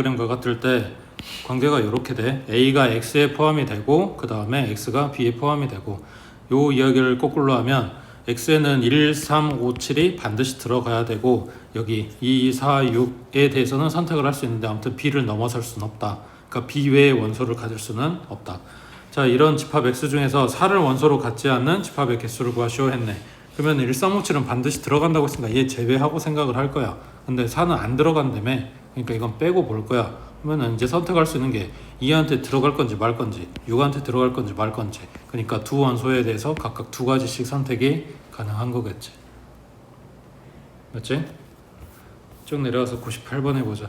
그림과 같을 때 관계가 이렇게 돼. A가 X에 포함이 되고 그 다음에 X가 B에 포함이 되고, 요 이야기를 거꾸로 하면 X에는 1, 3, 5, 7이 반드시 들어가야 되고, 여기 2, 4, 6에 대해서는 선택을 할 수 있는데 아무튼 B를 넘어설 수는 없다. 그러니까 B 외의 원소를 가질 수는 없다. 자, 이런 집합 X 중에서 4를 원소로 갖지 않는 집합의 개수를 구하시오 했네. 그러면 1, 3, 5, 7은 반드시 들어간다고 했으니까 얘 제외하고 생각을 할 거야. 근데 4는 안 들어간다며. 그러니까 이건 빼고 볼 거야. 그러면 이제 선택할 수 있는 게 2한테 들어갈 건지 말 건지, 6한테 들어갈 건지 말 건지. 그러니까 두 원소에 대해서 각각 두 가지씩 선택이 가능한 거겠지. 맞지? 쭉 내려와서 98번 해보자.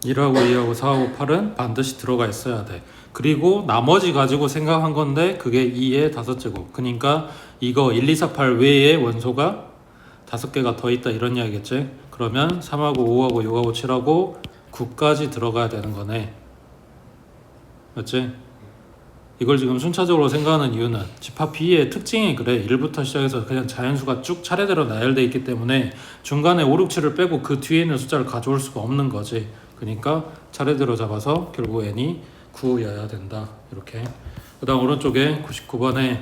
(1) 하고 (2) 하고 (4) 하고 (8은) 반드시 들어가 있어야 돼. 그리고 나머지 가지고 생각한 건데 그게 2의 5제곱. 그러니까 이거 1, 2, 4, 8 외에 원소가 5개가 더 있다 이런 이야기겠지. 그러면 3하고 5하고 6하고 7하고 9까지 들어가야 되는 거네. 맞지? 이걸 지금 순차적으로 생각하는 이유는 집합 B의 특징이 그래. 1부터 시작해서 그냥 자연수가 쭉 차례대로 나열되어 있기 때문에 중간에 5, 6, 7을 빼고 그 뒤에 있는 숫자를 가져올 수가 없는 거지. 그러니까 차례대로 잡아서 결국 n이 9여야 된다. 이렇게. 그 다음 오른쪽에 99번에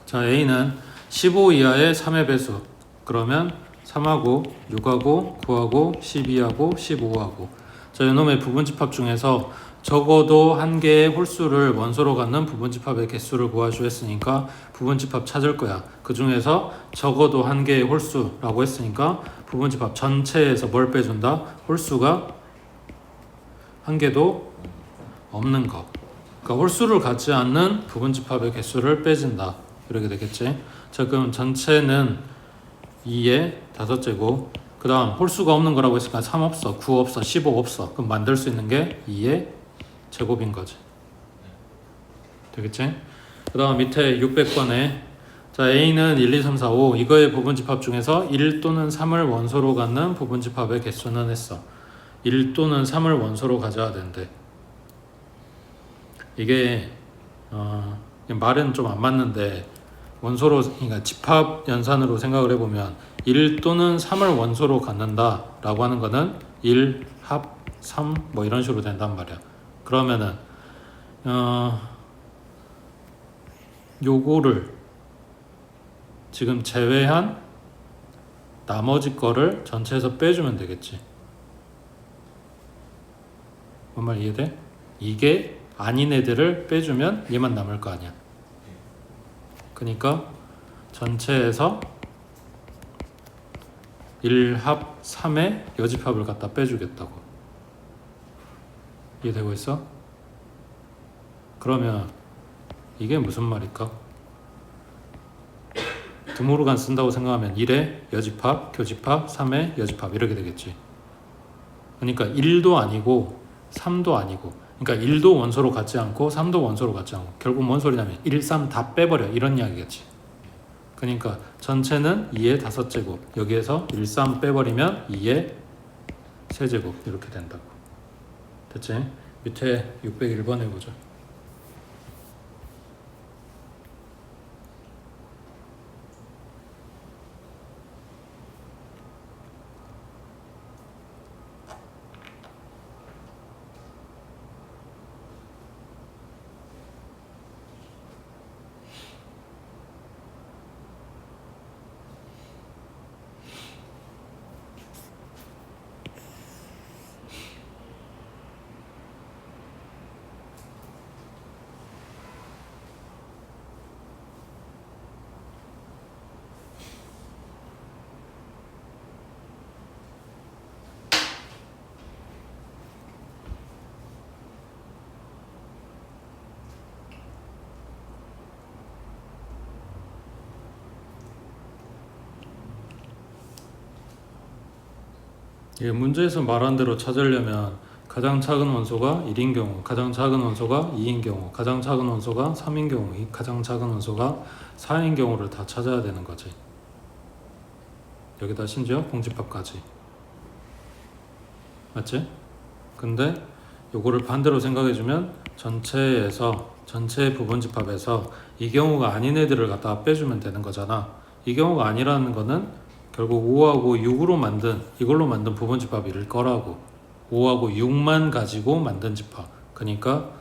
자, a는 15 이하의 3의 배수. 그러면 3하고 6하고 9하고 12하고 15하고. 자, 이놈의 부분집합 중에서 적어도 한 개의 홀수를 원소로 갖는 부분집합의 개수를 구하시오 했으니까 부분집합 찾을 거야. 그 중에서 적어도 한 개의 홀수라고 했으니까 부분집합 전체에서 뭘 빼준다? 홀수가 한 개도 없는 거. 그러니까 홀수를 갖지 않는 부분집합의 개수를 빼준다. 이렇게 되겠지. 자, 그럼 전체는 2의 5제곱. 그 다음 홀수가 없는 거라고 했으니까 3 없어, 9 없어, 15 없어. 그럼 만들 수 있는 게 2의 제곱인 거지. 되겠지? 그 다음 밑에 600번에 자, A는 1, 2, 3, 4, 5 이거의 부분집합 중에서 1 또는 3을 원소로 갖는 부분집합의 개수는 했어. 1 또는 3을 원소로 가져야 된대. 이게 말은 좀 안 맞는데 원소로, 그러니까 집합 연산으로 생각을 해보면 1 또는 3을 원소로 갖는다 라고 하는 거는 1 합 3 뭐 이런 식으로 된단 말이야. 그러면은 요거를 지금 제외한 나머지 거를 전체에서 빼주면 되겠지. 뭔 말 이해돼? 이게 아닌 애들을 빼주면 얘만 남을 거 아니야. 그러니까 전체에서 1합 3의 여집합을 갖다 빼주겠다고. 이해되고 있어? 그러면 이게 무슨 말일까? 드모르간 쓴다고 생각하면 1의 여집합, 교집합, 3의 여집합 이렇게 되겠지. 그러니까 1도 아니고 3도 아니고, 그러니까 1도 원소로 갖지 않고 3도 원소로 갖지 않고 결국 뭔 소리냐면 1, 3 다 빼버려 이런 이야기겠지. 그러니까 전체는 2의 5제곱, 여기에서 1, 3 빼버리면 2의 세제곱 이렇게 된다고. 됐지? 밑에 601번 해보자. 예, 문제에서 말한 대로 찾으려면 가장 작은 원소가 1인 경우, 가장 작은 원소가 2인 경우, 가장 작은 원소가 3인 경우, 가장 작은 원소가 4인 경우를 다 찾아야 되는 거지. 여기다 심지어 공집합까지. 맞지? 근데 요거를 반대로 생각해주면 전체의 부분집합에서 이 경우가 아닌 애들을 갖다 빼주면 되는 거잖아. 이 경우가 아니라는 거는 결국 5하고 6으로 이걸로 만든 부분집합일 거라고. 5하고 6만 가지고 만든 집합. 그러니까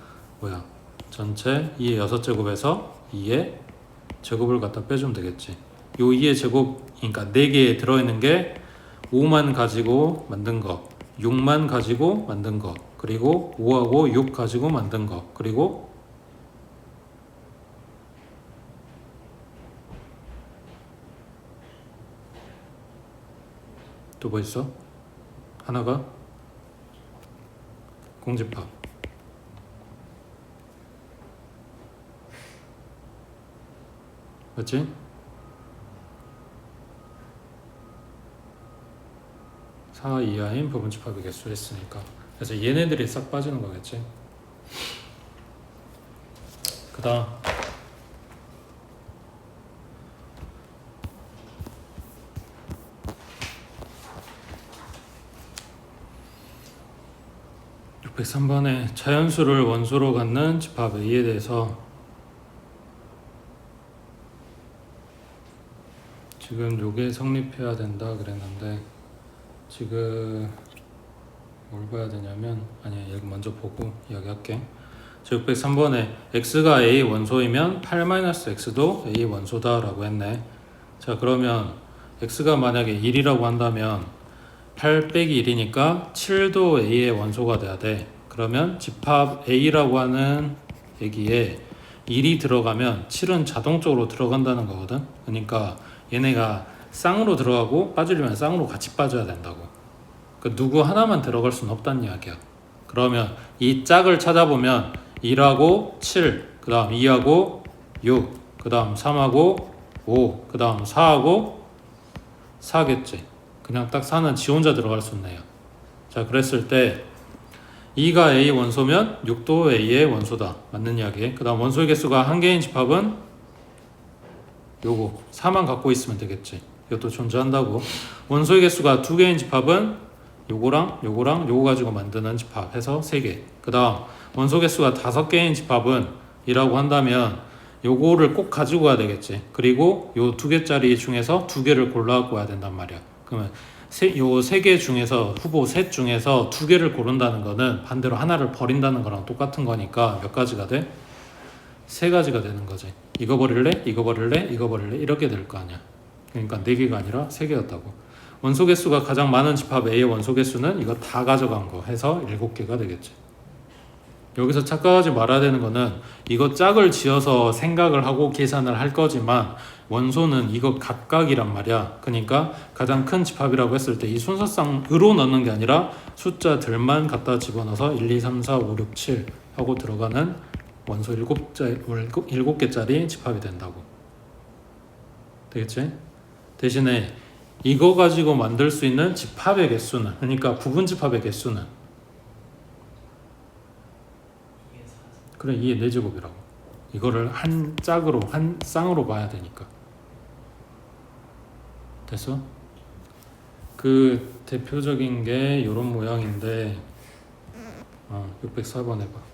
전체 2의 6제곱에서 2의 제곱을 갖다 빼주면 되겠지. 요 2의 제곱, 그러니까 4개에 들어있는 게 5만 가지고 만든 거, 6만 가지고 만든 거, 그리고 5하고 6 가지고 만든 거, 그리고 또 뭐 있어? 하나가 공집합. 맞지? 사 이하인 부분집합의 개수 했으니까. 그래서 얘네들이 싹 빠지는 거겠지. 그 다음 603번에 자연수를 원소로 갖는 집합 A에 대해서 지금 요게 성립해야 된다 그랬는데 지금 뭘 봐야 되냐면 이거 먼저 보고 이야기할게. 603번에 x가 A 원소이면 8-x도 A 원소다 라고 했네. 자, 그러면 x가 만약에 1이라고 한다면 8 빼기 1이니까 7도 A의 원소가 돼야 돼. 그러면 집합 A라고 하는 얘기에 1이 들어가면 7은 자동적으로 들어간다는 거거든. 그러니까 얘네가 쌍으로 들어가고 빠지려면 쌍으로 같이 빠져야 된다고. 그 누구 하나만 들어갈 수는 없다는 이야기야. 그러면 이 짝을 찾아보면 1하고 7, 그 다음 2하고 6, 그 다음 3하고 5, 그 다음 4하고 4겠지. 그냥 딱 4는 지 혼자 들어갈 수 있네요. 자, 그랬을 때 2가 A 원소면 6도 A의 원소다. 맞는 이야기. 그 다음 원소의 개수가 한 개인 집합은 요거 4만 갖고 있으면 되겠지. 이것도 존재한다고. 원소의 개수가 두 개인 집합은 요거 가지고 만드는 집합 해서 3개. 그 다음 원소 개수가 5개인 집합은 이라고 한다면 요거를 꼭 가지고 가야 되겠지. 그리고 요 2개짜리 중에서 2개를 골라 갖고 와야 된단 말이야. 그러면 요 3개 중에서 후보 셋 중에서 2개를 고른다는 거는 반대로 하나를 버린다는 거랑 똑같은 거니까 몇 가지가 돼? 3가지가 되는 거지. 이거 버릴래? 이거 버릴래? 이거 버릴래? 이렇게 될 거 아니야. 그러니까 4개가 아니라 3개였다고. 원소 개수가 가장 많은 집합 A의 원소 개수는 이거 다 가져간 거 해서 7개가 되겠지. 여기서 착각하지 말아야 되는 거는 이거 짝을 지어서 생각을 하고 계산을 할 거지만 원소는 이거 각각이란 말이야. 그러니까 가장 큰 집합이라고 했을 때 이 순서상으로 넣는 게 아니라 숫자들만 갖다 집어넣어서 1, 2, 3, 4, 5, 6, 7 하고 들어가는 원소 7개짜리 집합이 된다고. 되겠지? 대신에 이거 가지고 만들 수 있는 집합의 개수는, 그러니까 부분집합의 개수는 그래 2의 4제곱이라고. 이거를 한 짝으로 한 쌍으로 봐야 되니까. 됐어? 그 대표적인 게 이런 모양인데 604번 해봐.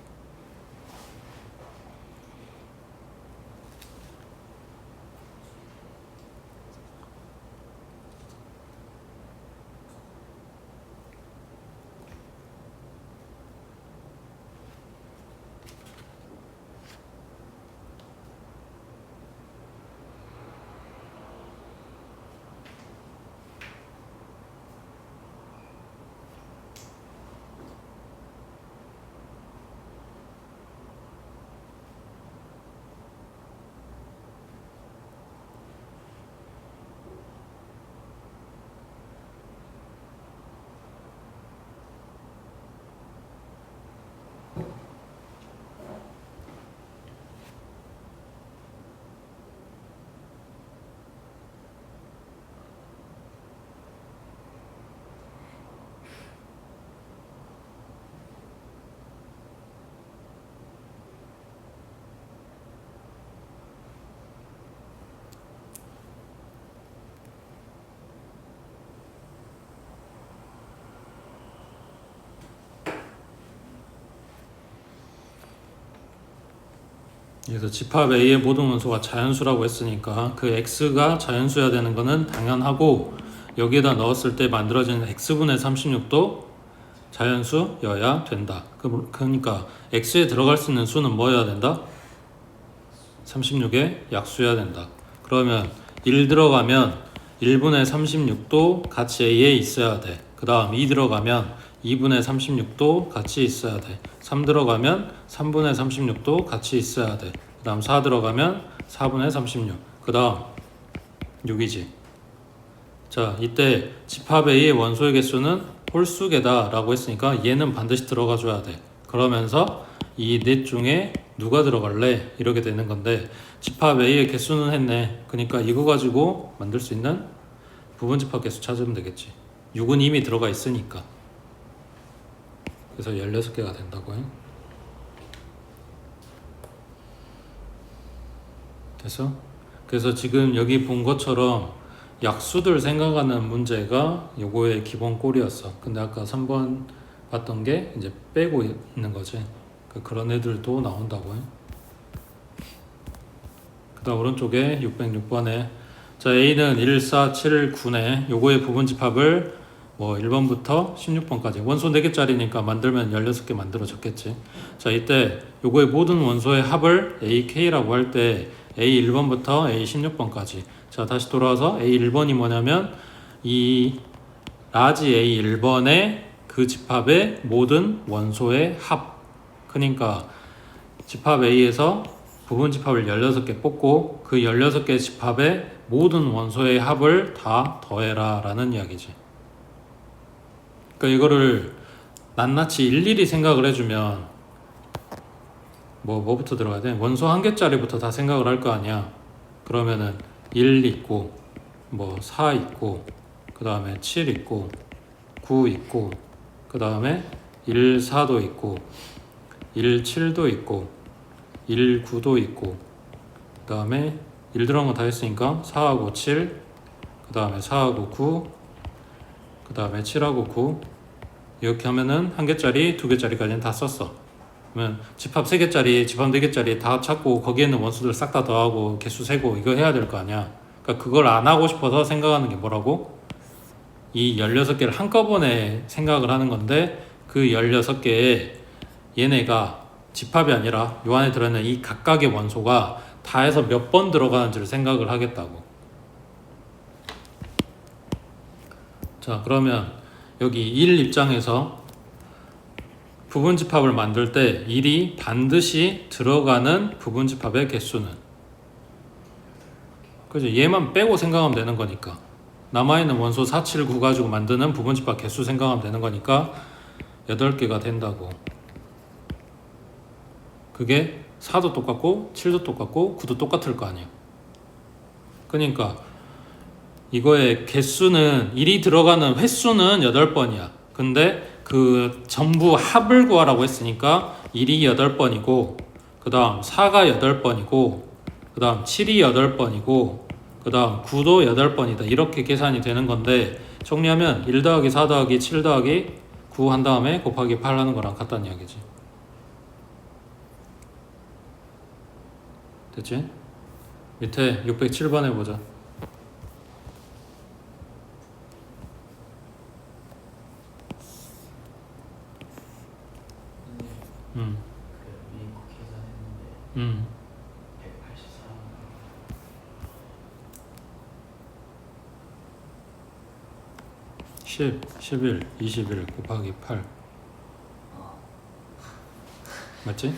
그래서 집합 A의 모든 원소가 자연수라고 했으니까 그 X가 자연수여야 되는 거는 당연하고, 여기에다 넣었을 때 만들어지는 X분의 36도 자연수여야 된다. 그러니까 X에 들어갈 수 있는 수는 뭐여야 된다? 36의 약수여야 된다. 그러면 1 들어가면 1분의 36도 같이 A에 있어야 돼. 그 다음 2 들어가면 2분의 36도 같이 있어야 돼. 3 들어가면 3분의 36도 같이 있어야 돼. 그 다음 4 들어가면 4분의 36. 그 다음 6이지. 자, 이때 집합 A의 원소의 개수는 홀수계다 라고 했으니까 얘는 반드시 들어가 줘야 돼. 그러면서 이 넷 중에 누가 들어갈래? 이렇게 되는 건데, 집합 A의 개수는 했네. 그러니까 이거 가지고 만들 수 있는 부분집합 개수 찾으면 되겠지. 6은 이미 들어가 있으니까. 그래서 16개가 된다고요. 됐어? 그래서 지금 여기 본 것처럼 약수들 생각하는 문제가 요거의 기본 꼴이었어. 근데 아까 3번 봤던 게 이제 빼고 있는 거지. 그런 애들도 나온다고요. 그 다음 오른쪽에 606번에 자, A는 1, 4, 7, 9네. 요거의 부분집합을 뭐 1번부터 16번까지 원소 4개짜리니까 만들면 16개 만들어졌겠지. 자, 이때 요거의 모든 원소의 합을 AK라고 할 때 A 1번부터 A 16번까지. 자, 다시 돌아와서 A 1번이 뭐냐면 이 라지 A 1번의 그 집합의 모든 원소의 합. 그러니까 집합 A에서 부분집합을 16개 뽑고 그 16개 집합의 모든 원소의 합을 다 더해라 라는 이야기지. 그러니까 이거를 낱낱이 일일이 생각을 해주면 뭐부터 들어가야 돼? 원소 한 개짜리부터 다 생각을 할 거 아니야. 그러면은 1 있고 뭐 4 있고 그 다음에 7 있고 9 있고 그 다음에 1, 4도 있고 1, 7도 있고 1, 9도 있고 그 다음에 1 들어간 거 다 했으니까 4하고 7 그 다음에 4하고 9 그 다음에 7하고 9 이렇게 하면은 한 개짜리, 두 개짜리까지는 다 썼어. 그러면 집합 3개짜리, 집합 4개짜리 다 찾고 거기에 있는 원수들 싹 다 더하고 개수 세고 이거 해야 될 거 아니야. 그러니까 그걸 안 하고 싶어서 생각하는 게 뭐라고? 이 16개를 한꺼번에 생각을 하는 건데 그 16개에 얘네가 집합이 아니라 요 안에 들어있는 이 각각의 원소가 다 해서 몇 번 들어가는지를 생각을 하겠다고. 자, 그러면 여기 1 입장에서 부분집합을 만들 때 1이 반드시 들어가는 부분집합의 개수는, 그죠? 얘만 빼고 생각하면 되는 거니까. 남아있는 원소 4, 7, 9 가지고 만드는 부분집합 개수 생각하면 되는 거니까 8개가 된다고. 그게 4도 똑같고 7도 똑같고 9도 똑같을 거 아니에요. 그러니까 이거의 개수는 1이 들어가는 횟수는 8번이야. 근데 그 전부 합을 구하라고 했으니까 1이 8번이고 그 다음 4가 8번이고 그 다음 7이 8번이고 그 다음 9도 8번이다. 이렇게 계산이 되는 건데 정리하면 1 더하기 4 더하기 7 더하기 9 한 다음에 곱하기 8 하는 거랑 같다는 이야기지. 됐지? 밑에 607번 해보자. 그 위에 거 계산했는데 184. 10, 11, 21 곱하기 8 맞지?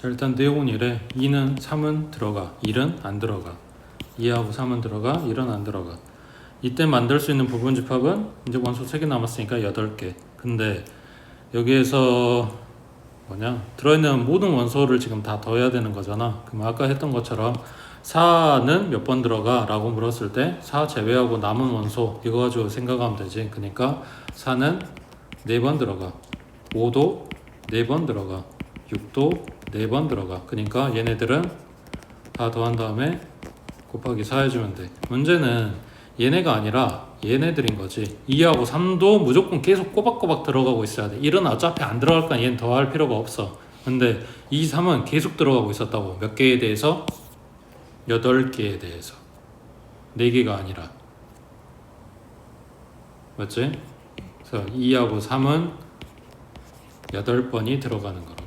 자, 일단 내용은 이래. 2는 3은 들어가, 1은 안 들어가. 2하고 3은 들어가, 1은 안 들어가. 이때 만들 수 있는 부분집합은 이제 원소 3개 남았으니까 8개. 근데 여기에서 들어있는 모든 원소를 지금 다 더해야 되는 거잖아. 그럼 아까 했던 것처럼 4는 몇 번 들어가? 라고 물었을 때 4 제외하고 남은 원소 이거 가지고 생각하면 되지. 그러니까 4는 4번 들어가, 5도 4번 들어가, 6도 4번 들어가. 그러니까 얘네들은 다 더한 다음에 곱하기 4 해주면 돼. 문제는 얘네가 아니라 얘네들인 거지. 2하고 3도 무조건 계속 꼬박꼬박 들어가고 있어야 돼. 1은 어차피 안 들어갈까 얘는 더할 필요가 없어. 근데 2, 3은 계속 들어가고 있었다고. 몇 개에 대해서? 8개에 대해서. 4개가 아니라. 맞지? 그래서 2하고 3은 8번이 들어가는 거라고.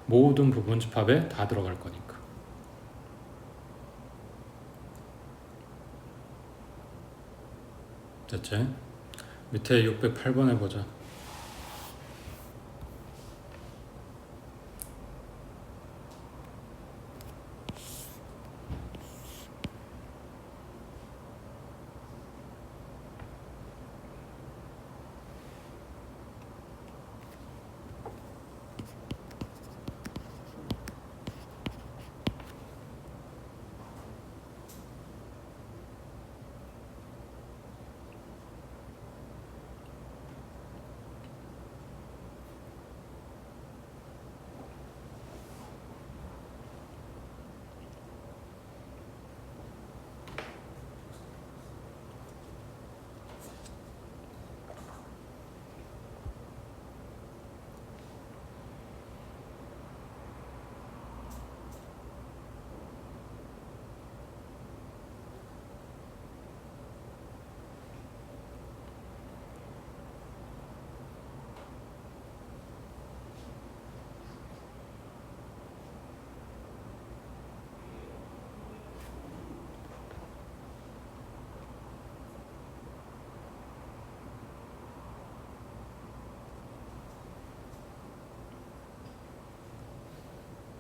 모든 부분집합에 다 들어갈 거니까. 됐지? 밑에 608번 해보자.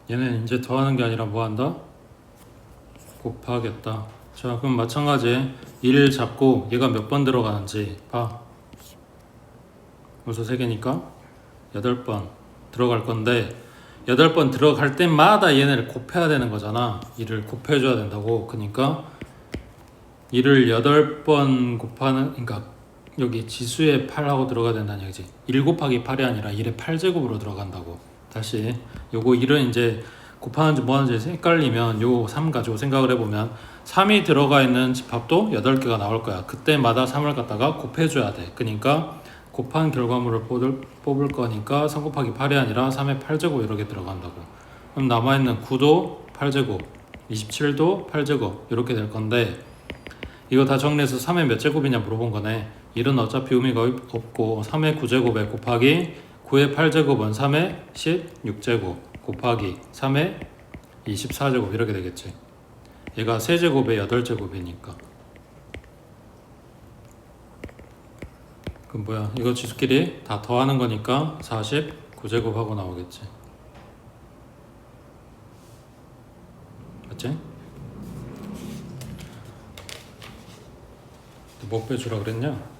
얘는 이제 더하는 게 아니라 뭐 한다? 곱하겠다. 자, 그럼 마찬가지 1 잡고 얘가 몇 번 들어가는지 봐. 원소 3개니까 8번 들어갈 건데 8번 들어갈 때마다 얘네를 곱해야 되는 거잖아. 1을 곱해줘야 된다고. 그러니까 1을 8번 곱하는, 그러니까 여기 지수에 8하고 들어가야 된다는 얘기지. 1 곱하기 8이 아니라 1의 8제곱으로 들어간다고. 다시 요거 1은 이제 곱하는지 뭐하는지 헷갈리면 요 3 가지고 생각을 해보면 3이 들어가 있는 집합도 8개가 나올 거야. 그때마다 3을 갖다가 곱해줘야 돼. 그러니까 곱한 결과물을 뽑을 거니까 3 곱하기 8이 아니라 3의 8제곱 이렇게 들어간다고. 그럼 남아있는 9도 8제곱, 27도 8제곱 이렇게 될 건데 이거 다 정리해서 3의 몇 제곱이냐 물어본 거네. 1은 어차피 의미가 없고 3의 9제곱에 곱하기 9의 8제곱은 3의 16제곱 곱하기 3의 24제곱 이렇게 되겠지. 얘가 3제곱에 8제곱이니까. 그럼 뭐야? 이거 지수끼리 다 더하는 거니까 49제곱 하고 나오겠지. 맞지? 뭐 빼주라 그랬냐?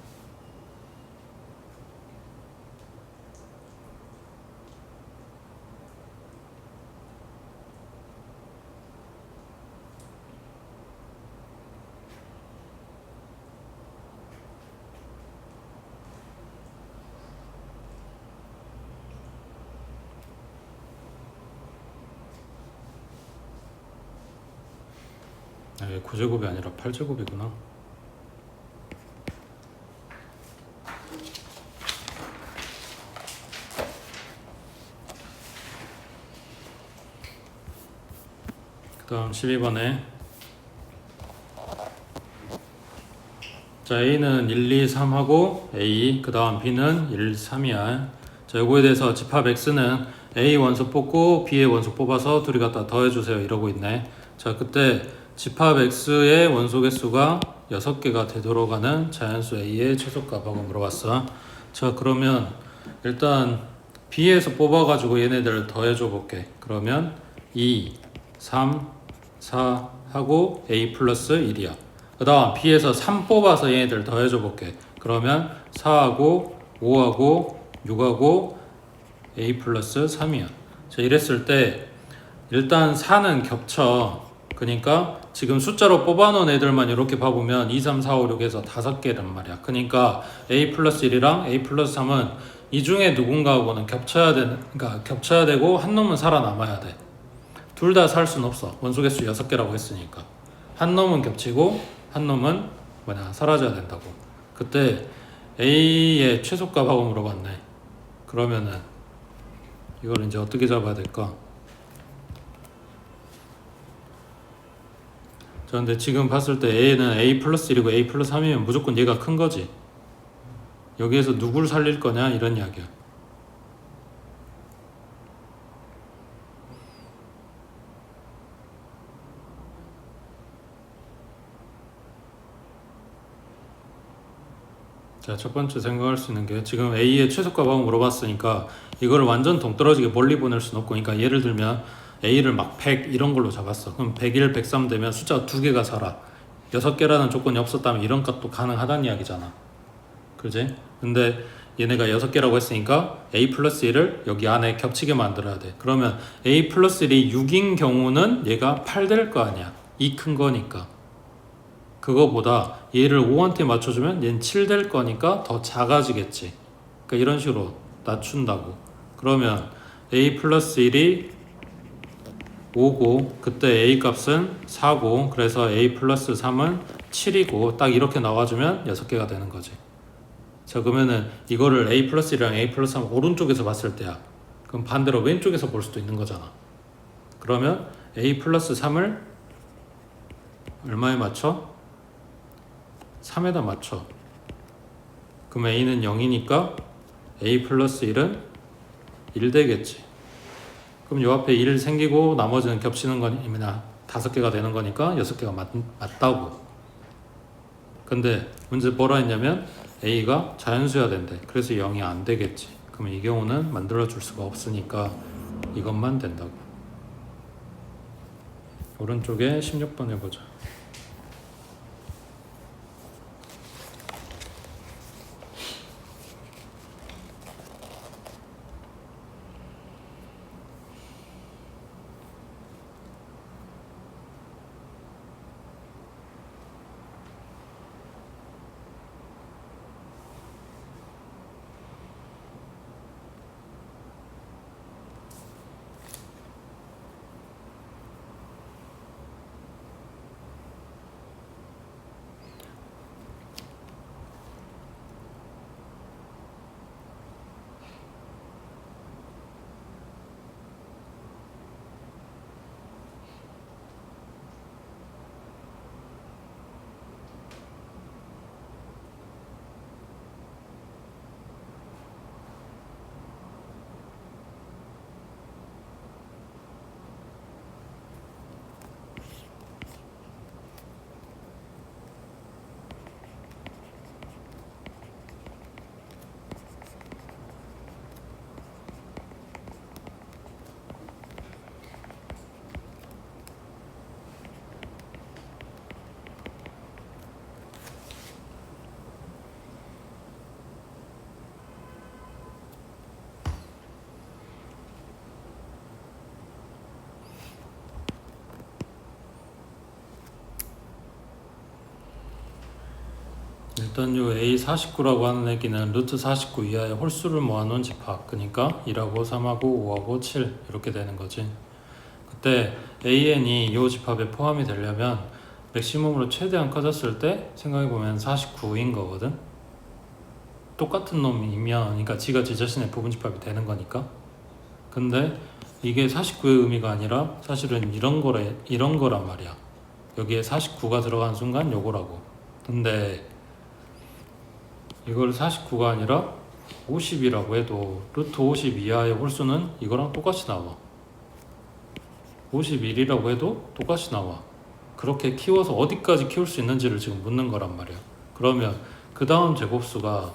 아, 9제곱이 아니라 8제곱이구나. 그 다음 12번에 자, A는 1, 2, 3하고 A, 그 다음 B는 1, 3이야. 자, 요거에 대해서 집합 X는 A 원소 뽑고 B의 원소 뽑아서 둘이 갖다 더해주세요 이러고 있네. 자, 그때 집합 X의 원소 개수가 6개가 되도록 하는 자연수 A의 최소값하고 물어봤어. 자, 그러면 일단 B에서 뽑아가지고 얘네들을 더해줘 볼게. 그러면 2, 3, 4 하고 A 플러스 1이야. 그 다음 B에서 3 뽑아서 얘네들 더해줘 볼게. 그러면 4하고 5하고 6하고 A 플러스 3이야. 자, 이랬을 때 일단 4는 겹쳐. 그러니까 지금 숫자로 뽑아놓은 애들만 이렇게 봐보면 2, 3, 4, 5, 6에서 5개란 말이야. 그러니까 A 플러스 1이랑 A 플러스 3은 이 중에 누군가하고는 그러니까 겹쳐야 되고 한 놈은 살아남아야 돼. 둘 다 살 수는 없어. 원소개수 6개라고 했으니까. 한 놈은 겹치고 한 놈은 사라져야 된다고. 그때 A의 최소값하고 물어봤네. 그러면은 이걸 이제 어떻게 잡아야 될까? 자, 근데 지금 봤을 때 A는 A 플러스 1이고 A 플러스 3이면 무조건 얘가 큰 거지. 여기에서 누굴 살릴 거냐 이런 이야기야. 자, 첫 번째 생각할 수 있는 게 지금 A의 최소값하고 물어봤으니까 이거를 완전 동떨어지게 멀리 보낼 수는 없고, 그러니까 예를 들면 A를 막 100 이런 걸로 잡았어. 그럼 101, 103 되면 숫자가 2개가 살아. 6개라는 조건이 없었다면 이런 값도 가능하다는 이야기잖아. 그지? 근데 얘네가 6개라고 했으니까 A 플러스 1을 여기 안에 겹치게 만들어야 돼. 그러면 A 플러스 1이 6인 경우는 얘가 8 될 거 아니야. 이 큰 거니까. 그거보다 얘를 5한테 맞춰주면 얘는 7 될 거니까 더 작아지겠지. 그러니까 이런 식으로 낮춘다고. 그러면 A 플러스 1이 5고 그때 A 값은 4고 그래서 A 플러스 3은 7이고 딱 이렇게 나와주면 6개가 되는 거지. 자, 그러면은 이거를 A 플러스 1이랑 A 플러스 3 오른쪽에서 봤을 때야. 그럼 반대로 왼쪽에서 볼 수도 있는 거잖아. 그러면 A 플러스 3을 얼마에 맞춰? 3에다 맞춰. 그럼 A는 0이니까 A 플러스 1은 1 되겠지. 그럼 요 앞에 1 생기고 나머지는 겹치는 거니까 5개가 되는 거니까 6개가 맞다고. 근데 문제 뭐라 했냐면 A가 자연수야 된대. 그래서 0이 안 되겠지. 그럼 이 경우는 만들어 줄 수가 없으니까 이것만 된다고. 오른쪽에 16번 해보자. 일단 요 A49라고 하는 애기는 루트 49 이하의 홀수를 모아놓은 집합. 그러니까 1하고 3하고 5하고 7 이렇게 되는 거지. 그때 AN이 요 집합에 포함이 되려면 맥시멈으로 최대한 커졌을 때 생각해보면 49인 거거든. 똑같은 놈이면 그러니까 지가 지 자신의 부분 집합이 되는 거니까. 근데 이게 49의 의미가 아니라 사실은 이런 거란 말이야. 여기에 49가 들어간 순간 요거라고. 근데 이걸 49가 아니라 50이라고 해도 루트 50 이하의 홀수는 이거랑 똑같이 나와. 51이라고 해도 똑같이 나와. 그렇게 키워서 어디까지 키울 수 있는지를 지금 묻는 거란 말이야. 그러면 그 다음 제곱수가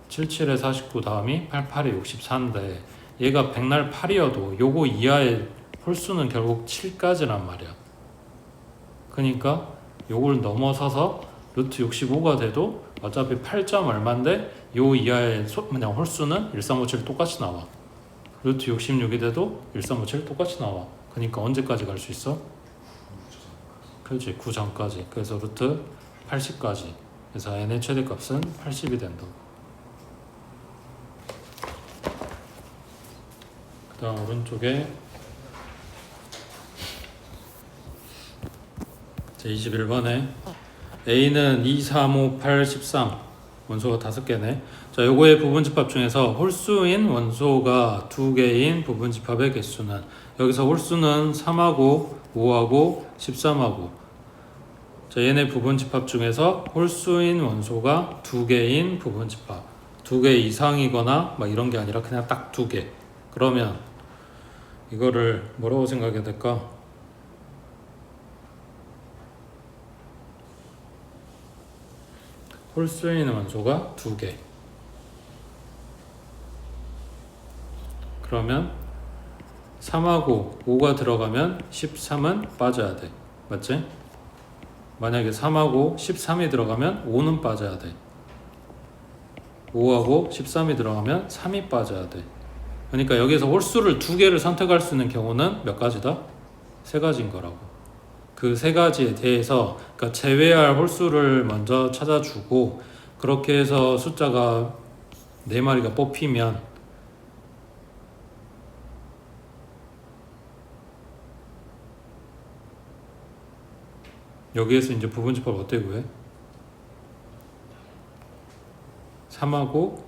77에 49 다음이 88에 64인데 얘가 백날 8이어도 요거 이하의 홀수는 결국 7까지란 말이야. 그러니까 요걸 넘어서서 루트 65가 돼도 어차피 8점 얼마인데 요 이하의 그냥 홀수는 1357 똑같이 나와. 루트 66이 돼도 1357 똑같이 나와. 그러니까 언제까지 갈 수 있어? 그렇지, 9점까지. 그래서 루트 80까지. 그래서 n의 최대값은 80이 된다. 그 다음 오른쪽에 제 21번에 A는 2, 3, 5, 8, 13 원소가 5개네. 자, 요거의 부분집합 중에서 홀수인 원소가 2개인 부분집합의 개수는, 여기서 홀수는 3하고 5하고 13하고, 자, 얘네 부분집합 중에서 홀수인 원소가 2개인 부분집합, 2개 이상이거나 막 이런 게 아니라 그냥 딱 2개. 그러면 이거를 뭐라고 생각해야 될까? 홀수인 원소가 2개. 그러면 3하고 5가 들어가면 13은 빠져야 돼. 맞지? 만약에 3하고 13이 들어가면 5는 빠져야 돼. 5하고 13이 들어가면 3이 빠져야 돼. 그러니까 여기서 홀수를 2개를 선택할 수 있는 경우는 몇 가지다? 3가지인 거라고. 그 3가지에 대해서 그러니까 제외할 홀수를 먼저 찾아주고, 그렇게 해서 숫자가 4마리가 뽑히면 여기에서 이제 부분집합을 어떻게 구해? 3하고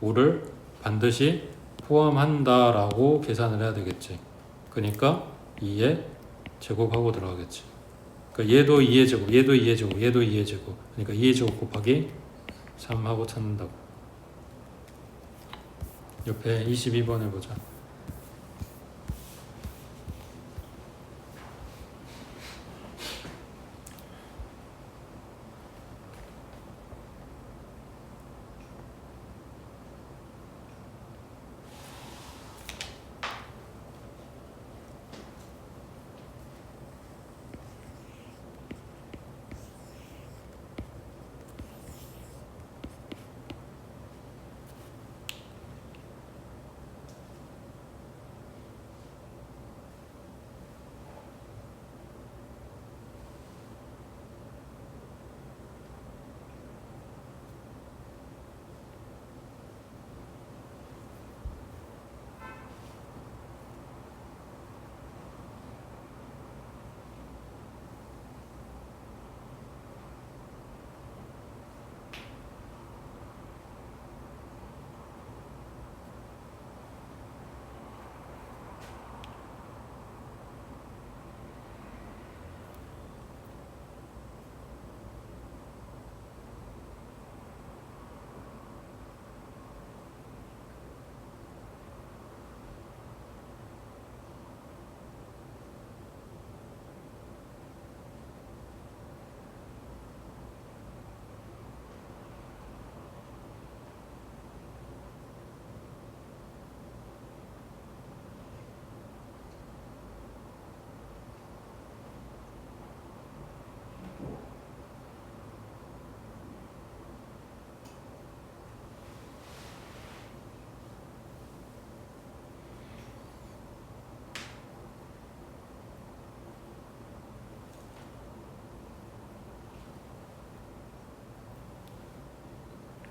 5를 반드시 포함한다라고 계산을 해야 되겠지. 그러니까 2에 제곱하고 들어가겠지. 그러니까 얘도 2의 제곱, 얘도 2의 제곱, 얘도 2의 제곱. 그러니까 2의 제곱 곱하기 3하고 찾는다고. 옆에 22번 해보자.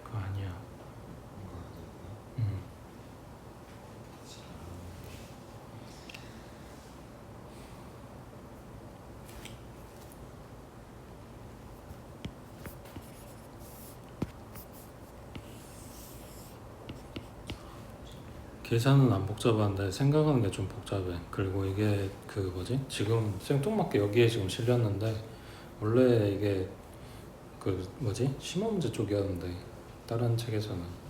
그거 아니야. 계산은 안 복잡한데 생각하는 게 좀 복잡해. 그리고 이게 그 뭐지? 지금 생뚱맞게 여기에 지금 실렸는데 원래 이게 그 뭐지? 심화 문제 쪽이었는데 다른 책에서는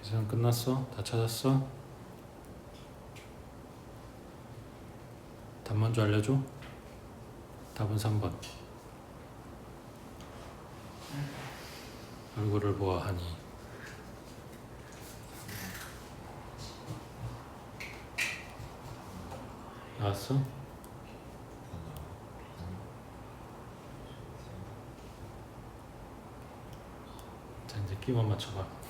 계산 끝났어? 다 찾았어? 답 먼저 알려줘. 답은 3번. 얼굴을 보아하니. 나왔어? 자, 이제 끼만 맞춰봐.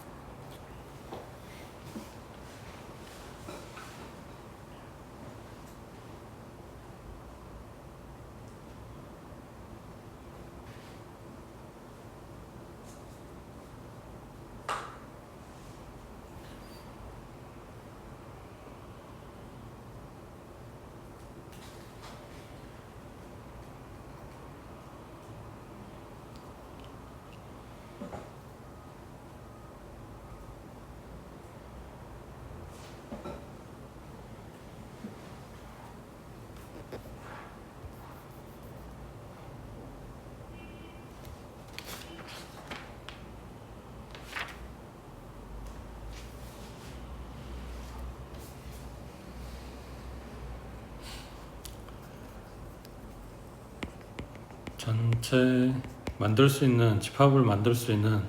전체 만들 수 있는 집합을 만들 수 있는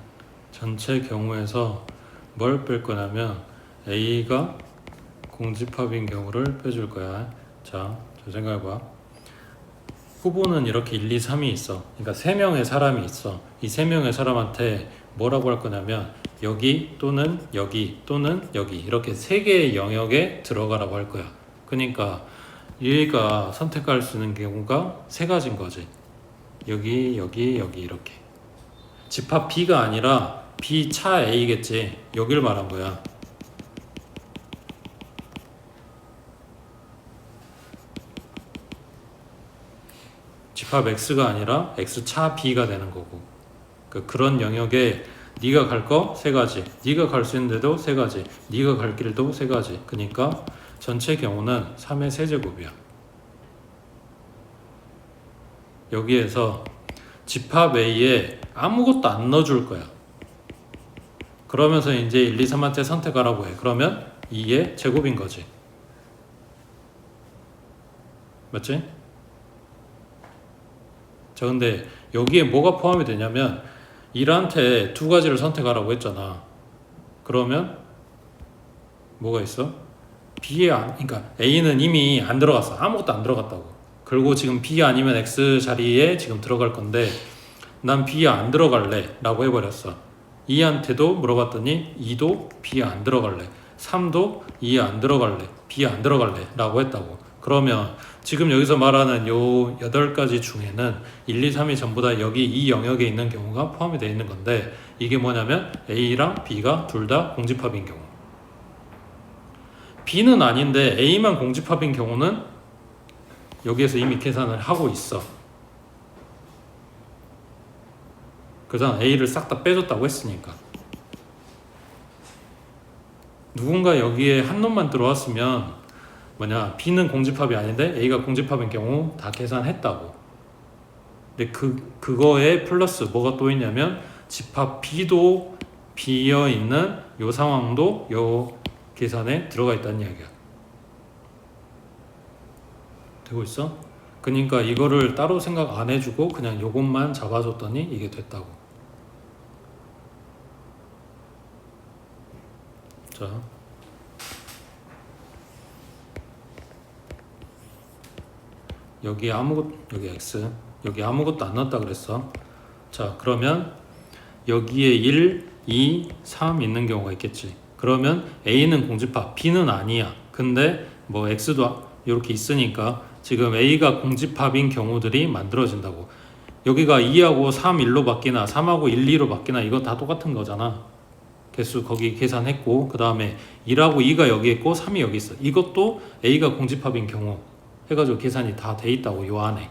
전체 경우에서 뭘 뺄 거냐면 A가 공집합인 경우를 빼줄 거야. 자, 잘 생각해봐. 후보는 이렇게 1, 2, 3이 있어. 그러니까 3명의 사람이 있어. 이 3명의 사람한테 뭐라고 할 거냐면 여기 또는 여기 또는 여기 이렇게 3개의 영역에 들어가라고 할 거야. 그러니까 얘가 선택할 수 있는 경우가 3가지인 거지. 여기 여기 여기 이렇게. 집합 B가 아니라 B 차 A겠지. 여기를 말한 거야. 집합 X가 아니라 X 차 B가 되는 거고. 그런 영역에 네가 갈 거 3가지, 네가 갈 수 있는 데도 3가지, 네가 갈 길도 3가지. 그러니까 전체 경우는 3의 세제곱이야. 여기에서 집합 A에 아무것도 안 넣어줄 거야. 그러면서 이제 1, 2, 3한테 선택하라고 해. 그러면 2의 제곱인 거지. 맞지? 자, 근데 여기에 뭐가 포함이 되냐면 1한테 2가지를 선택하라고 했잖아. 그러면 뭐가 있어? B에 그러니까 A는 이미 안 들어갔어. 아무것도 안 들어갔다고. 그리고 지금 B 아니면 X 자리에 지금 들어갈 건데 난 B에 안 들어갈래 라고 해버렸어. 2한테도 물어봤더니 2도 B에 안 들어갈래, 3도 2에 안 들어갈래, B에 안 들어갈래 라고 했다고. 그러면 지금 여기서 말하는 요 8가지 중에는 1, 2, 3이 전부 다 여기 이 영역에 있는 경우가 포함이 되어 있는 건데 이게 뭐냐면 A랑 B가 둘 다 공집합인 경우. B는 아닌데 A만 공집합인 경우는 여기에서 이미 계산을 하고 있어. 그래서 A를 싹 다 빼줬다고 했으니까. 누군가 여기에 한 놈만 들어왔으면 B는 공집합이 아닌데 A가 공집합인 경우 다 계산했다고. 근데 그거에 플러스 뭐가 또 있냐면 집합 B도 비어있는 요 상황도 요 계산에 들어가 있다는 이야기야. 되고 있어? 그러니까 이거를 따로 생각 안 해주고 그냥 요것만 잡아줬더니 이게 됐다고. 자, 여기 X, 여기 아무것도 안 넣었다 그랬어. 자, 그러면 여기에 1, 2, 3 있는 경우가 있겠지. 그러면 A는 공집합, B는 아니야. 근데 뭐 X도 이렇게 있으니까 지금 A가 공집합인 경우들이 만들어진다고. 여기가 2하고 3, 1로 바뀌나 3하고 1, 2로 바뀌나 이거 다 똑같은 거잖아. 개수 거기 계산했고 그 다음에 1하고 2가 여기 있고 3이 여기 있어. 이것도 A가 공집합인 경우 해가지고 계산이 다 돼 있다고 요 안에.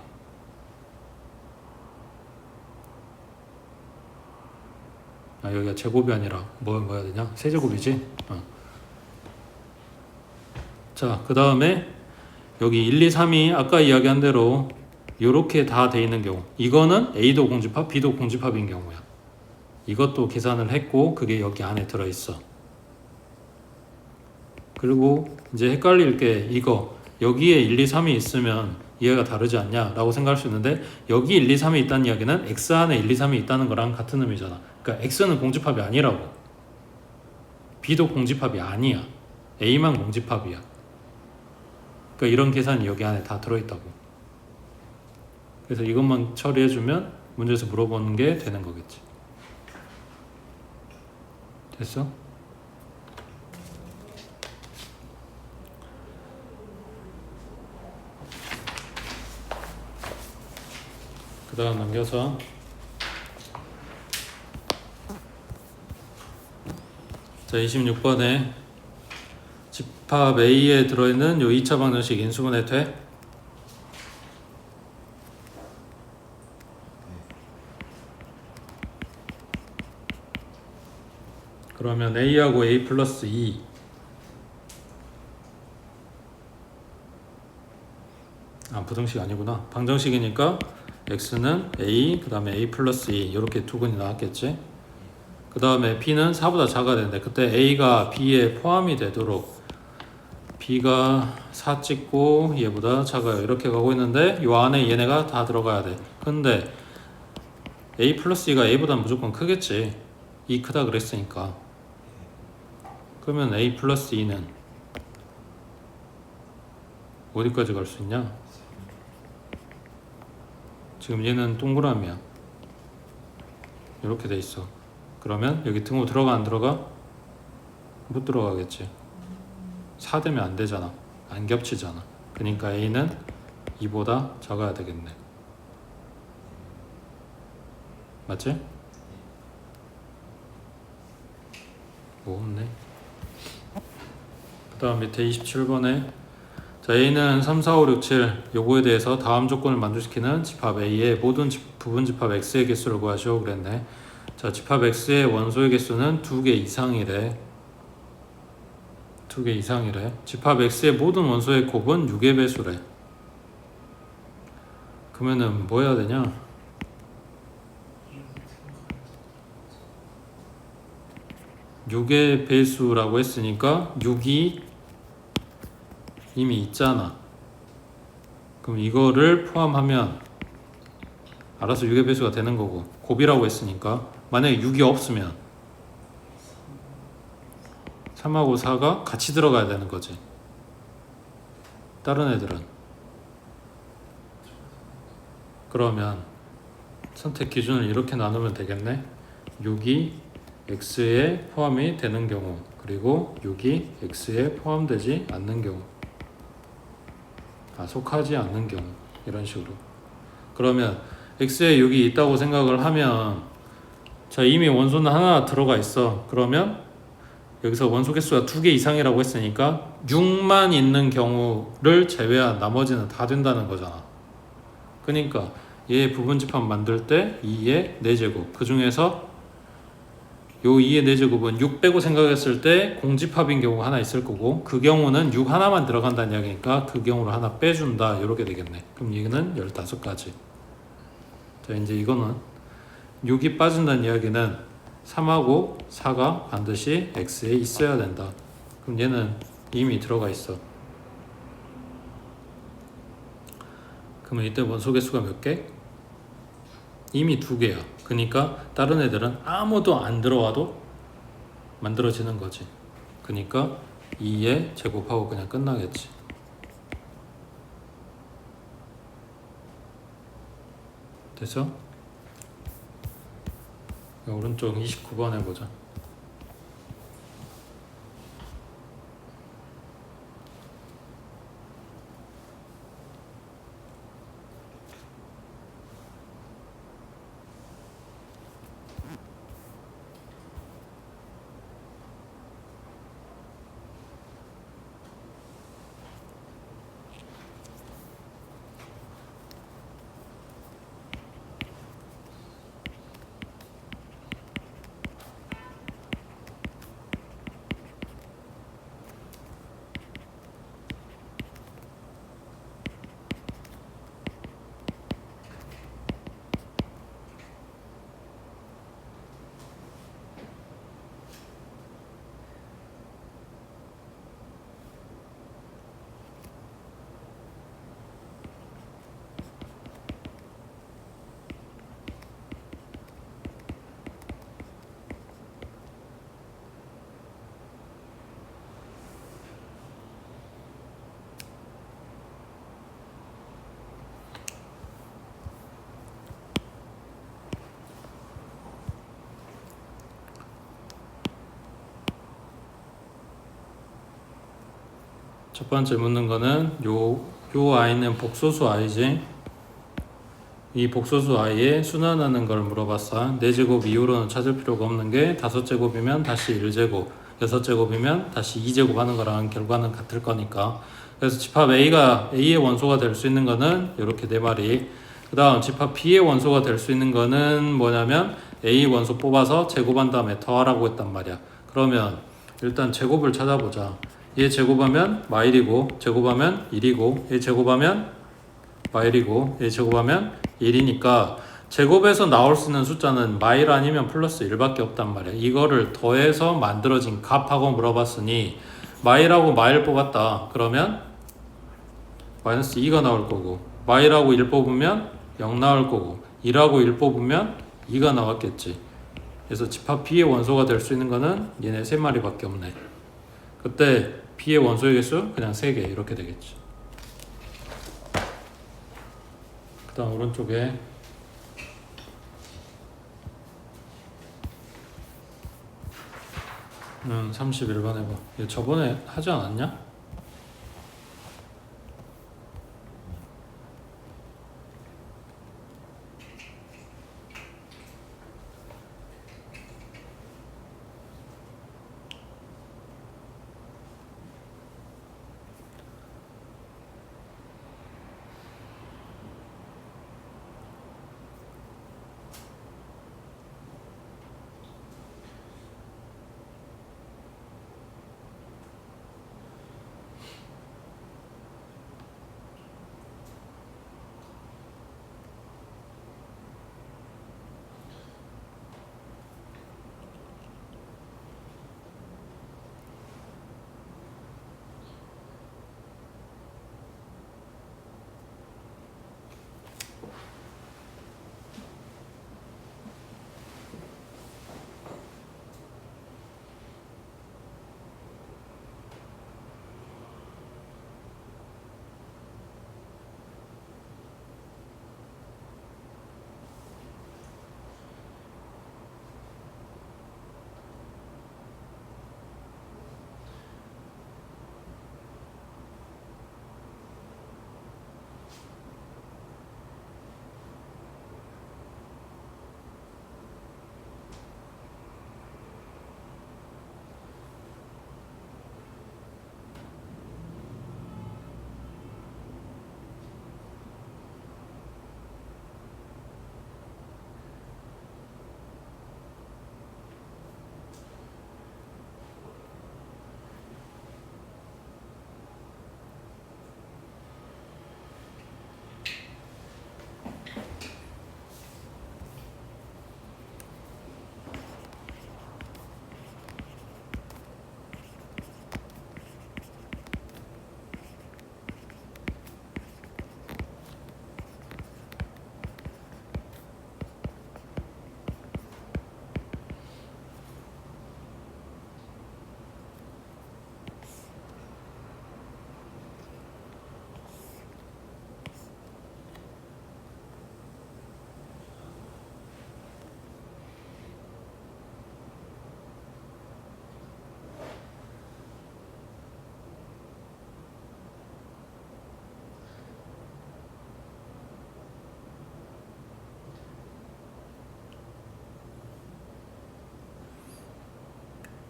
아, 여기가 제곱이 아니라 뭐 해야 되냐? 세제곱이지? 자, 그 다음에 여기 1, 2, 3이 아까 이야기한 대로 이렇게 다 돼 있는 경우, 이거는 A도 공집합, B도 공집합인 경우야. 이것도 계산을 했고 그게 여기 안에 들어있어. 그리고 이제 헷갈릴 게 이거 여기에 1, 2, 3이 있으면 이해가 다르지 않냐 라고 생각할 수 있는데 여기 1, 2, 3이 있다는 이야기는 x 안에 1, 2, 3이 있다는 거랑 같은 의미잖아. 그러니까 x는 공집합이 아니라고, b도 공집합이 아니야, a만 공집합이야. 그러니까 이런 계산이 여기 안에 다 들어있다고. 그래서 이것만 처리해주면 문제에서 물어보는 게 되는 거겠지. 됐어? 그 다음 넘겨서 자 26번에 집합 A에 들어있는 요 2차 방정식 인수분해 돼? 그러면 A하고 A 플러스 2 부등식 아니구나, 방정식이니까 X는 A 그 다음에 A 플러스 2 이렇게 두근이 나왔겠지. 그 다음에 B는 4보다 작아야 되는데 그때 A가 B에 포함이 되도록 B가 4 찍고 얘보다 작아요 이렇게 가고 있는데 요 안에 얘네가 다 들어가야 돼. 근데 A 플러스 2가 A보다는 무조건 크겠지, 2 크다 그랬으니까. 그러면 A 플러스 2는 어디까지 갈 수 있냐? 지금 얘는 동그라미야, 이렇게 돼 있어. 그러면 여기 등호 들어가 안 들어가? 못 들어가겠지. 4 되면 안 되잖아, 안 겹치잖아. 그러니까 A는 2보다 작아야 되겠네. 맞지? 뭐 없네. 그 다음 밑에 27번에 자 A는 3, 4, 5, 6, 7 요거에 대해서 다음 조건을 만족시키는 집합 A의 모든 부분 집합 X의 개수를 구하시오 그랬네. 자 집합 X의 원소의 개수는 2개 이상이래. 2개 이상이래. 집합 X의 모든 원소의 곱은 6의 배수래. 그러면은 뭐 해야 되냐? 6의 배수라고 했으니까 6이 이미 있잖아. 그럼 이거를 포함하면 알아서 6의 배수가 되는 거고, 곱이라고 했으니까 만약에 6이 없으면 3하고 4가 같이 들어가야 되는 거지. 다른 애들은. 그러면 선택 기준을 이렇게 나누면 되겠네. 6이 x에 포함이 되는 경우, 그리고 6이 x에 포함되지 않는 경우, 속하지 않는 경우, 이런 식으로. 그러면 x에 6이 있다고 생각을 하면 자 이미 원소는 하나 들어가 있어. 그러면 여기서 원소 개수가 2개 이상이라고 했으니까 6만 있는 경우를 제외한 나머지는 다 된다는 거잖아. 그러니까 얘 부분집합 만들 때 2의 4제곱, 그 중에서 요 2의 4제곱은 6 빼고 생각했을 때 공집합인 경우가 하나 있을 거고, 그 경우는 6 하나만 들어간다는 이야기니까 그 경우를 하나 빼준다 이렇게 되겠네. 그럼 얘는 15가지. 자 이제 이거는 6이 빠진다는 이야기는 3하고 4가 반드시 X에 있어야 된다. 그럼 얘는 이미 들어가 있어. 그러면 이때 원소 개수가 몇 개? 이미 2개야. 그러니까 다른 애들은 아무도 안 들어와도 만들어지는 거지. 그러니까 2에 제곱하고 그냥 끝나겠지. 됐어? 오른쪽 29번 해보자. 첫 번째 묻는 거는 요 i는 복소수 i지. 이 복소수 i에 순환하는 걸 물어봤어. 4제곱 이후로는 찾을 필요가 없는 게 5제곱이면 다시 1제곱, 6제곱이면 다시 2제곱 하는 거랑 결과는 같을 거니까. 그래서 집합 A가 A의 원소가 될 수 있는 거는 이렇게 4마리. 그 다음 집합 B의 원소가 될 수 있는 거는 뭐냐면 A 원소 뽑아서 제곱한 다음에 더하라고 했단 말이야. 그러면 일단 제곱을 찾아보자. 얘 제곱하면 마일이고, 제곱하면 1이고, 얘 제곱하면 마일이고, 얘 제곱하면 1이니까 제곱에서 나올 수 있는 숫자는 마일 아니면 플러스 1밖에 없단 말이야. 이거를 더해서 만들어진 값하고 물어봤으니 마일하고 마일 뽑았다. 그러면 마이너스 2가 나올 거고, 마일하고 1 뽑으면 0 나올 거고, 1하고 1 뽑으면 2가 나왔겠지. 그래서 집합 B의 원소가 될 수 있는 거는 얘네 3마리밖에 없네. 그때 B의 원소의 개수 그냥 3개 이렇게 되겠지. 그 다음 오른쪽에 31번 해봐. 얘 저번에 하지 않았냐?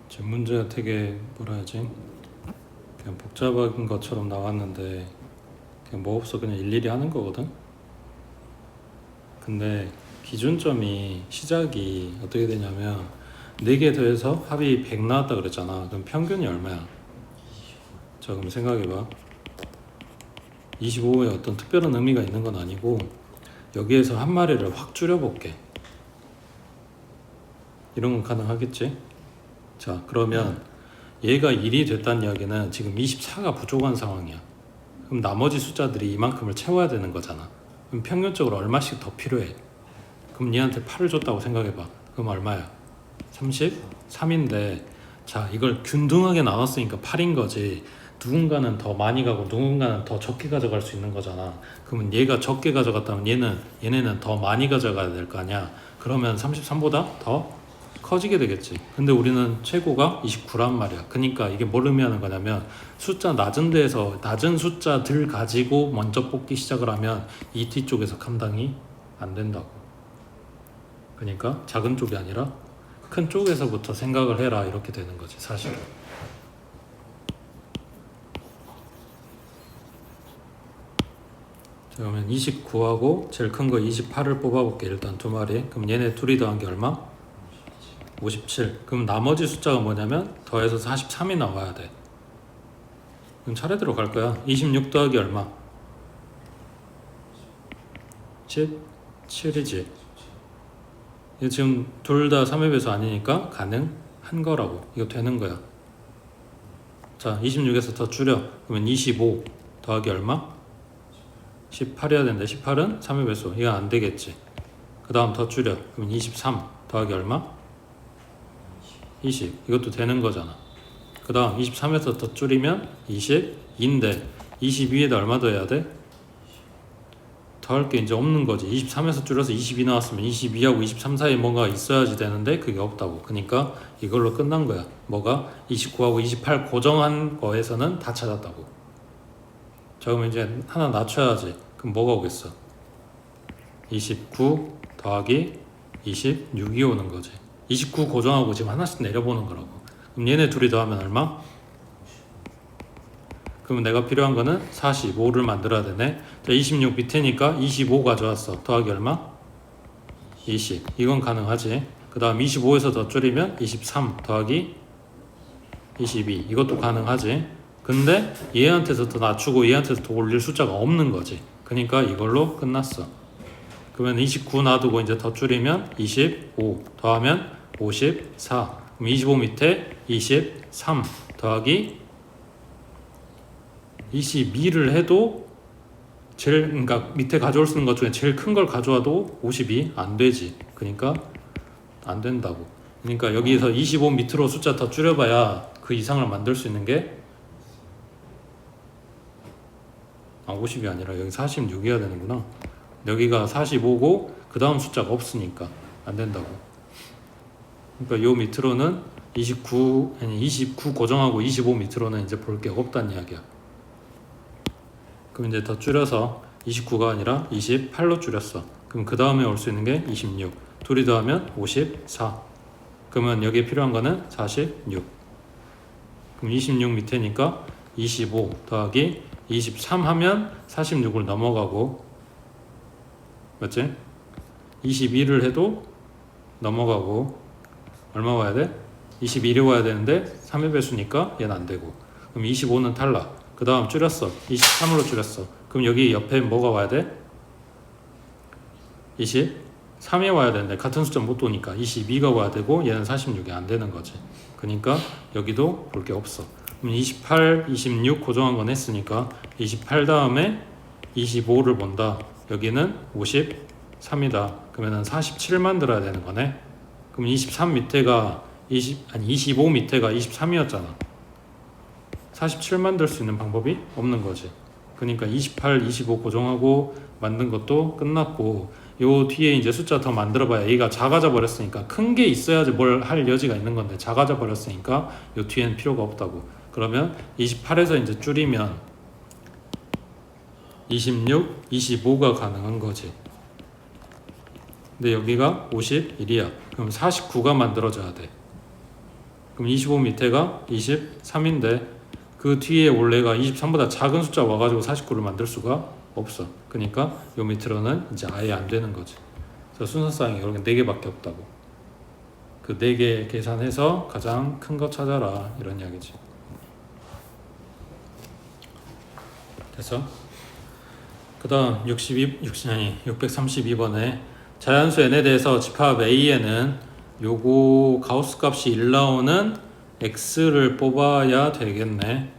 제 문제가 되게 뭐라 해야지, 그냥 복잡한 것처럼 나왔는데 그냥 뭐 없어 그냥 일일이 하는 거거든. 근데 기준점이 시작이 어떻게 되냐면 4개 더해서 합이 100 나왔다 그랬잖아. 그럼 평균이 얼마야? 자, 그럼 생각해봐. 25에 어떤 특별한 의미가 있는 건 아니고 여기에서 한 마리를 확 줄여볼게. 이런 건 가능하겠지? 자, 그러면 얘가 1이 됐다는 이야기는 지금 24가 부족한 상황이야. 그럼 나머지 숫자들이 이만큼을 채워야 되는 거잖아. 그럼 평균적으로 얼마씩 더 필요해? 그럼 얘한테 8을 줬다고 생각해봐. 그럼 얼마야? 33인데 자, 이걸 균등하게 나눴으니까 8인 거지. 누군가는 더 많이 가고 누군가는 더 적게 가져갈 수 있는 거잖아. 그러면 얘가 적게 가져갔다면 얘네는 더 많이 가져가야 될 거 아니야. 그러면 33보다 더 커지게 되겠지. 근데 우리는 최고가 29란 말이야. 그러니까 이게 뭘 의미하는 거냐면 숫자 낮은 데에서 낮은 숫자들 가지고 먼저 뽑기 시작을 하면 이 뒤쪽에서 감당이 안 된다고. 그러니까 작은 쪽이 아니라 큰 쪽에서부터 생각을 해라 이렇게 되는 거지 사실은. 자, 그러면 29하고 제일 큰 거 28을 뽑아볼게. 일단 두 마리. 그럼 얘네 둘이 더한 게 얼마? 57. 그럼 나머지 숫자가 뭐냐면 더해서 43이 나와야 돼. 그럼 차례대로 갈 거야. 26 더하기 얼마? 17이지. 이거 지금 둘 다 3의 배수 아니니까 가능한 거라고. 이거 되는 거야. 자, 26에서 더 줄여. 그러면 25 더하기 얼마? 18이어야 되는데 18은 3의 배수. 이건 안 되겠지. 그 다음 더 줄여. 그러면 23 더하기 얼마? 20. 이것도 되는 거잖아. 그 다음 23에서 더 줄이면 22인데 22에다 얼마 더 해야 돼? 더할 게 이제 없는 거지. 23에서 줄여서 22 나왔으면 22하고 23 사이에 뭔가 있어야지 되는데 그게 없다고. 그러니까 이걸로 끝난 거야. 뭐가? 29하고 28 고정한 거에서는 다 찾았다고. 자, 그러면 이제 하나 낮춰야지. 그럼 뭐가 오겠어? 29 더하기 26이 오는 거지. 29 고정하고 지금 하나씩 내려보는 거라고. 그럼 얘네 둘이 더하면 얼마? 그러면 내가 필요한 거는 45를 만들어야 되네. 자, 26 밑에니까 25 가져왔어. 더하기 얼마? 20. 이건 가능하지. 그 다음 25에서 더 줄이면 23 더하기 22. 이것도 가능하지. 근데 얘한테서 더 낮추고 얘한테서 더 올릴 숫자가 없는 거지. 그러니까 이걸로 끝났어. 그러면 29 놔두고 이제 더 줄이면 25 더하면 54. 그럼 25 밑에 23 더하기 22를 해도 제일, 그러니까 밑에 가져올 수 있는 것 중에 제일 큰 걸 가져와도 52 안 되지. 그러니까 안 된다고. 그러니까 여기서 25 밑으로 숫자 더 줄여봐야 그 이상을 만들 수 있는 게 50이 아니라 여기 46이어야 되는구나. 여기가 45고 그 다음 숫자가 없으니까 안 된다고. 그러니까 요 밑으로는 29 고정하고 25 밑으로는 이제 볼 게 없다는 이야기야. 그럼 이제 더 줄여서 29가 아니라 28로 줄였어. 그럼 그 다음에 올 수 있는 게 26. 둘이 더하면 54. 그러면 여기에 필요한 거는 46. 그럼 26 밑에니까 25 더하기 23 하면 46을 넘어가고, 맞지? 22를 해도 넘어가고, 얼마 와야 돼? 21이 와야 되는데 3의 배수니까 얘는 안 되고. 그럼 25는 탈락. 그 다음 줄였어. 23으로 줄였어. 그럼 여기 옆에 뭐가 와야 돼? 23이 와야 되는데 같은 숫자 못 도니까 22가 와야 되고 얘는 46이 안 되는 거지. 그러니까 여기도 볼 게 없어. 그럼 28, 26 고정한 건 했으니까 28 다음에 25를 본다. 여기는 53이다. 그러면 47 만들어야 되는 거네. 그럼 23 밑에가 25 밑에가 23이었잖아. 47 만들 수 있는 방법이 없는 거지. 그러니까 28, 25 고정하고 만든 것도 끝났고, 요 뒤에 이제 숫자 더 만들어봐야 얘가 작아져 버렸으니까 큰 게 있어야지 뭘 할 여지가 있는 건데 작아져 버렸으니까 요 뒤에는 필요가 없다고. 그러면 28에서 이제 줄이면 26, 25가 가능한 거지. 근데 여기가 51이야. 그럼 49가 만들어져야 돼. 그럼 25 밑에가 23인데 그 뒤에 원래가 23보다 작은 숫자 와가지고 49를 만들 수가 없어. 그러니까 요 밑으로는 이제 아예 안 되는 거지. 그래서 순서상이 결국엔 4개밖에 없다고. 그 4개 계산해서 가장 큰 거 찾아라 이런 이야기지. 됐어? 그 다음 632번에 자연수 n에 대해서 집합 A에는 요거 가우스 값이 1 나오는 x를 뽑아야 되겠네.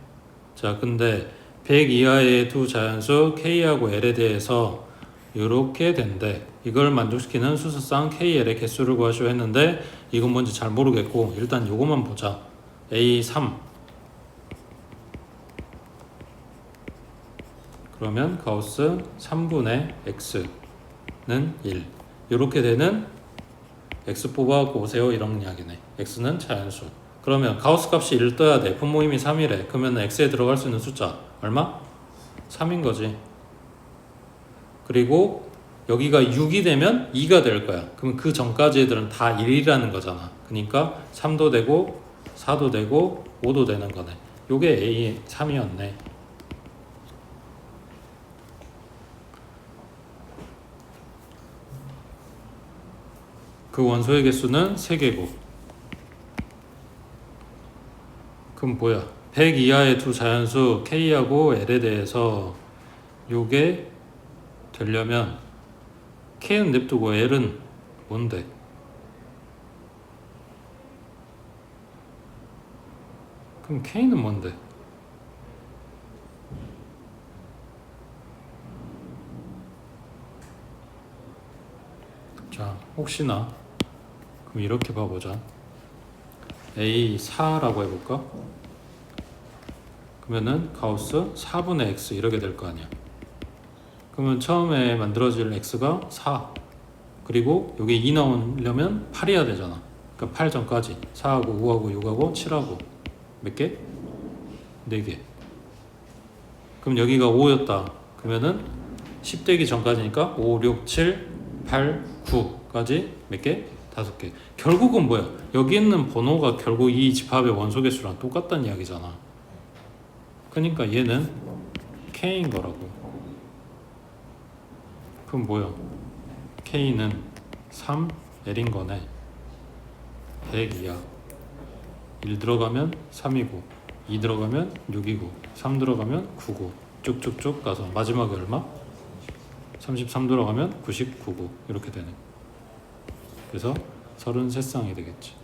자, 근데 100 이하의 두 자연수 k하고 l에 대해서 이렇게 된대. 이걸 만족시키는 수수상 kl의 개수를 구하시오 했는데 이건 뭔지 잘 모르겠고 일단 요거만 보자. A3 그러면 가우스 3분의 x는 1 이렇게 되는 x 뽑아갖고 오세요 이런 이야기네. x는 자연수. 그러면 가우스 값이 1 떠야 돼. 분모임이 3이래. 그러면 x에 들어갈 수 있는 숫자 얼마? 3인 거지. 그리고 여기가 6이 되면 2가 될 거야. 그럼 그 전까지 애들은 다 1이라는 거잖아. 그러니까 3도 되고 4도 되고 5도 되는 거네. 요게 A 3이었네. 그 원소의 개수는 3개고. 그럼 뭐야? 100 이하의 두 자연수 K하고 L에 대해서 요게 되려면 K는 냅두고 L은 뭔데? 그럼 K는 뭔데? 자, 혹시나 그럼 이렇게 봐보자. A4라고 해볼까? 그러면은 가우스 4분의 x 이렇게 될 거 아니야. 그러면 처음에 만들어질 x가 4 그리고 여기 2 나오려면 8이어야 되잖아. 그러니까 8 전까지 4하고 5하고 6하고 7하고 몇 개? 4개. 그럼 여기가 5였다. 그러면은 10 되기 전까지니까 5, 6, 7, 8, 9까지 몇 개? 5개. 결국은 뭐야? 여기 있는 번호가 결국 이 집합의 원소 개수랑 똑같다는 이야기잖아. 그러니까 얘는 K인 거라고. 그럼 뭐야? K는 3, L인 거네. 100이야. 1 들어가면 3이고 2 들어가면 6이고 3 들어가면 9고 쭉쭉쭉 가서 마지막에 얼마? 33 들어가면 99고 이렇게 되네. 그래서 33쌍이 되겠지.